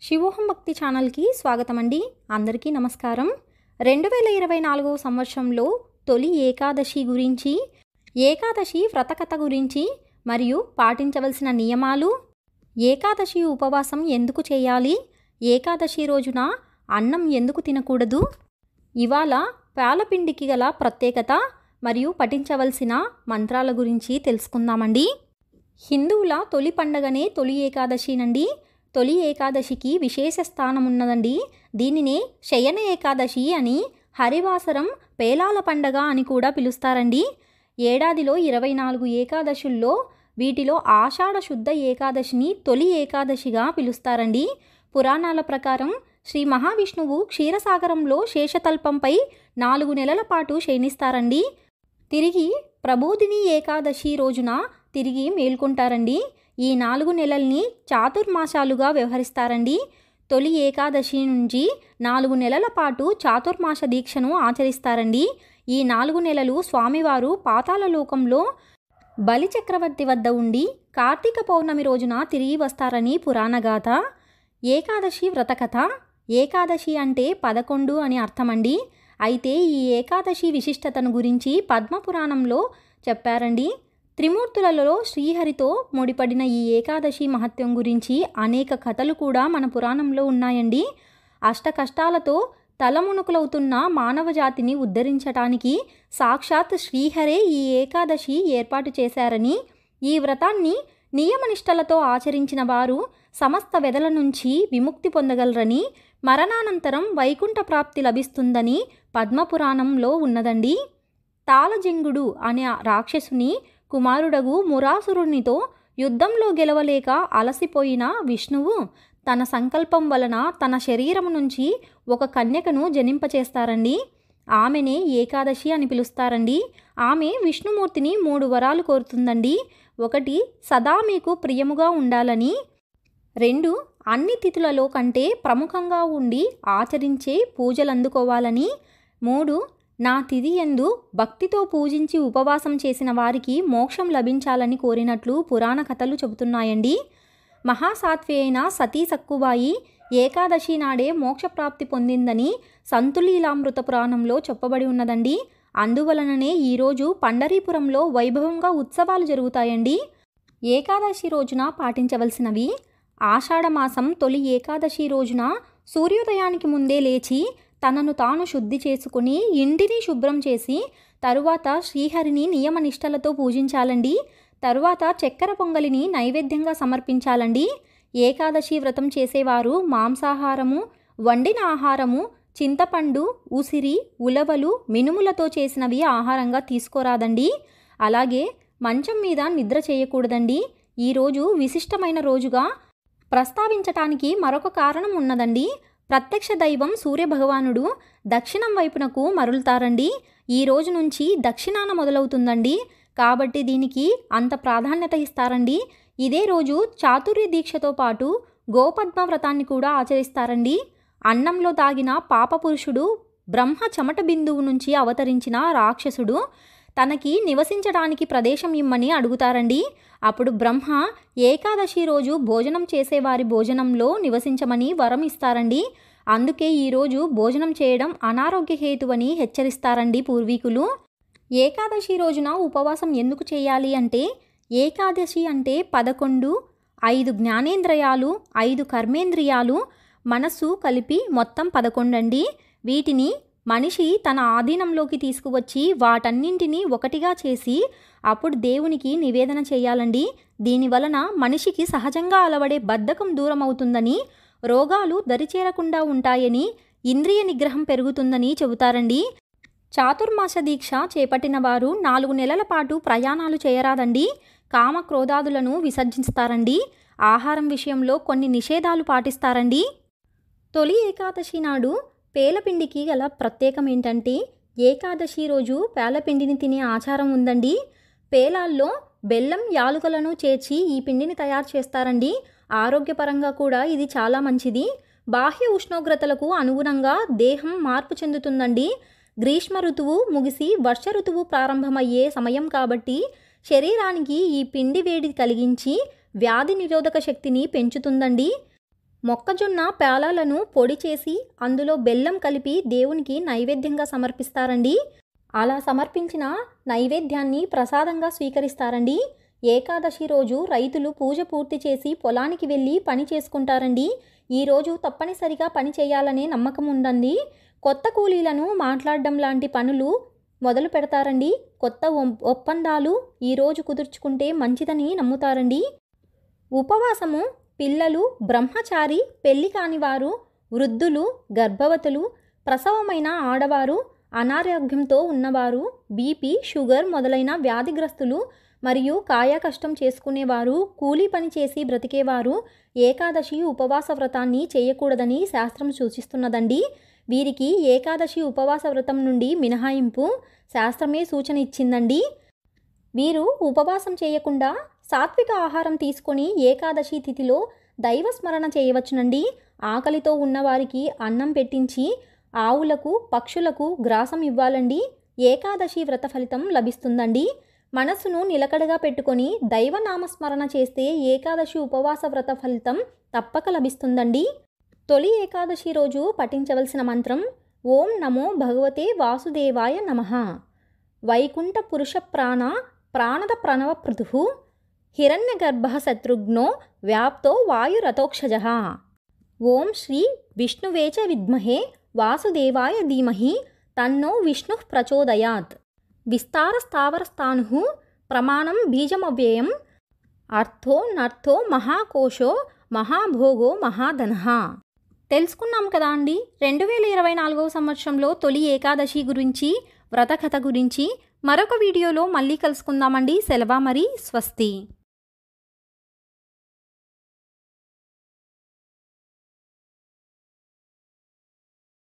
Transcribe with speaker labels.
Speaker 1: శివోహం భక్తి ఛానల్కి స్వాగతం అండి. అందరికీ నమస్కారం. 2024 సంవత్సరంలో తొలి ఏకాదశి గురించి, ఏకాదశి వ్రతకథ గురించి మరియు పాటించవలసిన నియమాలు, ఏకాదశి ఉపవాసం ఎందుకు చేయాలి, ఏకాదశి రోజున అన్నం ఎందుకు తినకూడదు, ఇవాళ పాలపిండికి గల ప్రత్యేకత మరియు పఠించవలసిన మంత్రాల గురించి తెలుసుకుందామండి. హిందువుల తొలి పండగనే తొలి ఏకాదశినండి. తొలి ఏకాదశికి విశేష స్థానం ఉన్నదండి. దీనినే శయన ఏకాదశి అని, హరివాసరం, పేలాల పండగ అని కూడా పిలుస్తారండి. ఏడాదిలో 24 ఏకాదశుల్లో వీటిలో ఆషాఢ శుద్ధ ఏకాదశిని తొలి ఏకాదశిగా పిలుస్తారండి. పురాణాల ప్రకారం శ్రీ మహావిష్ణువు క్షీరసాగరంలో శేషతల్పంపై 4 నెలల పాటు శయనిస్తారండి. తిరిగి ప్రబోధిని ఏకాదశి రోజున తిరిగి మేల్కొంటారండి. ఈ 4 నెలల్ని చాతుర్మాసాలుగా వ్యవహరిస్తారండి. తొలి ఏకాదశి నుంచి 4 నెలల పాటు చాతుర్మాస దీక్షను ఆచరిస్తారండి. ఈ 4 నెలలు స్వామివారు పాతాళ లోకంలో బలిచక్రవర్తి వద్ద ఉండి కార్తీక పౌర్ణమి రోజున తిరిగి వస్తారని పురాణగాథ. ఏకాదశి వ్రతకథ. ఏకాదశి అంటే 11 అని అర్థమండి. అయితే ఈ ఏకాదశి విశిష్టతను గురించి పద్మపురాణంలో చెప్పారండి. త్రిమూర్తులలో శ్రీహరితో ముడిపడిన ఈ ఏకాదశి మహత్యం గురించి అనేక కథలు కూడా మన పురాణంలో ఉన్నాయండి. అష్ట కష్టాలతో తలమునుకులవుతున్న మానవ జాతిని ఉద్ధరించటానికి సాక్షాత్ శ్రీహరే ఈ ఏకాదశి ఏర్పాటు చేశారని, ఈ వ్రతాన్ని నియమనిష్టలతో ఆచరించిన వారు సమస్త వ్యధల నుంచి విముక్తి పొందగలరని, మరణానంతరం వైకుంఠ ప్రాప్తి లభిస్తుందని పద్మపురాణంలో ఉన్నదండి. తాళజంగుడు అనే రాక్షసుని కుమారుడగు మురాసురునితో యుద్ధంలో గెలవలేక అలసిపోయిన విష్ణువు తన సంకల్పం వలన తన శరీరం నుంచి ఒక కన్యకను జనింపచేస్తారండి. ఆమెనే ఏకాదశి అని పిలుస్తారండి. ఆమె విష్ణుమూర్తిని 3 వరాలు కోరుతుందండి. 1 సదా మీకు ప్రియముగా ఉండాలని, 2 అన్ని తిథులలో కంటే ప్రముఖంగా ఉండి ఆచరించే పూజలు అందుకోవాలని, 3 నా తిథి యందు భక్తితో పూజించి ఉపవాసం చేసిన వారికి మోక్షం లభించాలని కోరినట్లు పురాణ కథలు చెబుతున్నాయండి. మహాసాత్వి అయిన సతీ సక్కుబాయి ఏకాదశి నాడే మోక్షప్రాప్తి పొందిందని సంతులీలామృత పురాణంలో చెప్పబడి ఉన్నదండి. అందువలననే ఈరోజు పండరీపురంలో వైభవంగా ఉత్సవాలు జరుగుతాయండి. ఏకాదశి రోజున పాటించవలసినవి: ఆషాఢమాసం తొలి ఏకాదశి రోజున సూర్యోదయానికి ముందే లేచి తనను తాను శుద్ధి చేసుకుని ఇంటిని శుభ్రం చేసి తరువాత శ్రీహరిని నియమనిష్టలతో పూజించాలండి. తరువాత చక్కెర పొంగలిని నైవేద్యంగా సమర్పించాలండి. ఏకాదశి వ్రతం చేసేవారు మాంసాహారము, వండిన ఆహారము, చింతపండు, ఉసిరి, ఉలవలు, మినుములతో చేసినవి ఆహారంగా తీసుకోరాదండి. అలాగే మంచం మీద నిద్ర చేయకూడదండి. ఈరోజు విశిష్టమైన రోజుగా ప్రస్తావించటానికి మరొక కారణం ఉన్నదండి. ప్రత్యక్ష దైవం సూర్యభగవానుడు దక్షిణం వైపునకు మరులుతారండి. ఈ రోజు నుంచి దక్షిణాన మొదలవుతుందండి. కాబట్టి దీనికి అంత ప్రాధాన్యత ఇస్తారండి. ఇదే రోజు చాతుర్య దీక్షతో పాటు గోపద్మ వ్రతాన్ని కూడా ఆచరిస్తారండి. అన్నంలో దాగిన పాపపురుషుడు బ్రహ్మ చెమట బిందువు నుంచి అవతరించిన రాక్షసుడు తనకి నివసించడానికి ప్రదేశం ఇమ్మని అడుగుతారండి. అప్పుడు బ్రహ్మ ఏకాదశి రోజు భోజనం చేసేవారి భోజనంలో నివసించమని వరం ఇస్తారండి. అందుకే ఈరోజు భోజనం చేయడం అనారోగ్య హేతువని హెచ్చరిస్తారండి పూర్వీకులు. ఏకాదశి రోజున ఉపవాసం ఎందుకు చేయాలి అంటే, ఏకాదశి అంటే 11, 5 జ్ఞానేంద్రియాలు, 5 కర్మేంద్రియాలు, మనస్సు కలిపి మొత్తం 11 అండి. వీటిని మనిషి తన ఆధీనంలోకి తీసుకువచ్చి వాటన్నింటినీ ఒకటిగా చేసి అప్పుడు దేవునికి నివేదన చేయాలండి. దీనివలన మనిషికి సహజంగా అలవడే బద్ధకం దూరం అవుతుందని, రోగాలు దరిచేరకుండా ఉంటాయని, ఇంద్రియ నిగ్రహం పెరుగుతుందని చెబుతారండి. చాతుర్మాస దీక్ష చేపట్టిన వారు 4 నెలల పాటు ప్రయాణాలు చేయరాదండి. కామ క్రోధాదులను విసర్జిస్తారండి. ఆహారం విషయంలో కొన్ని నిషేధాలు పాటిస్తారండి. తొలి ఏకాదశి నాడు పేలపిండికి గల ప్రత్యేకం ఏంటంటే, ఏకాదశి రోజు పేలపిండిని తినే ఆచారం ఉందండి. పేలాల్లో బెల్లం, యాలుకలను చేర్చి ఈ పిండిని తయారు చేస్తారండి. ఆరోగ్యపరంగా కూడా ఇది చాలా మంచిది. బాహ్య ఉష్ణోగ్రతలకు అనుగుణంగా దేహం మార్పు చెందుతుందండి. గ్రీష్మ ఋతువు ముగిసి వర్ష ఋతువు ప్రారంభమయ్యే సమయం కాబట్టి శరీరానికి ఈ పిండి వేడి కలిగించి వ్యాధి నిరోధక శక్తిని పెంచుతుందండి. మొక్కజొన్న పేలాలను పొడి చేసి అందులో బెల్లం కలిపి దేవునికి నైవేద్యంగా సమర్పిస్తారండి. అలా సమర్పించిన నైవేద్యాన్ని ప్రసాదంగా స్వీకరిస్తారండి. ఏకాదశి రోజు రైతులు పూజ పూర్తి చేసి పొలానికి వెళ్ళి పని చేసుకుంటారండి. ఈరోజు తప్పనిసరిగా పని చేయాలనే నమ్మకం ఉందండి. కొత్త కూలీలను మాట్లాడడం లాంటి పనులు మొదలు పెడతారండి. కొత్త ఒప్పందాలు ఈరోజు కుదుర్చుకుంటే మంచిదని నమ్ముతారండి. ఉపవాసము పిల్లలు, బ్రహ్మచారి, పెళ్లి కానివారు, వృద్ధులు, గర్భవతులు, ప్రసవమైన ఆడవారు, అనారోగ్యంతో ఉన్నవారు, బీపీ, షుగర్ మొదలైన వ్యాధిగ్రస్తులు మరియు కాయకష్టం చేసుకునేవారు, కూలీ పని చేసి బ్రతికేవారు ఏకాదశి ఉపవాస వ్రతాన్ని చేయకూడదని శాస్త్రం సూచిస్తున్నదండి. వీరికి ఏకాదశి ఉపవాస వ్రతం నుండి మినహాయింపు శాస్త్రమే సూచన ఇచ్చిందండి. వీరు ఉపవాసం చేయకుండా సాత్విక ఆహారం తీసుకొని ఏకాదశి తిథిలో దైవస్మరణ చేయవచ్చునండి. ఆకలితో ఉన్నవారికి అన్నం పెట్టించి ఆవులకు, పక్షులకు గ్రాసం ఇవ్వాలండి. ఏకాదశి వ్రత ఫలితం లభిస్తుందండి. మనస్సును నిలకడగా పెట్టుకొని దైవనామస్మరణ చేస్తే ఏకాదశి ఉపవాస వ్రత ఫలితం తప్పక లభిస్తుందండి. తొలి ఏకాదశి రోజు పఠించవలసిన మంత్రం ఓం నమో భగవతే వాసుదేవాయ నమః. వైకుంఠ పురుష ప్రాణద ప్రణవ పృథు హిరణ్యగర్భ శత్రుఘ్నో వ్యాప్తో వాయురథోక్షజః. ఓం శ్రీ విష్ణువేచ విద్మహే వాసుదేవాయ ధీమహి తన్నో విష్ణు ప్రచోదయాత్. విస్తార స్థావరస్థాను ప్రమాణం బీజమవ్యయం అర్థో నర్థో మహాకోశో మహాభోగో మహాధనః. తెలుసుకున్నాం కదా అండి 2024 సంవత్సరంలో తొలి ఏకాదశి గురించి, వ్రత కథ గురించి. మరొక వీడియోలో మళ్ళీ కలుసుకుందామండి. సెలవు మరి, స్వస్తి.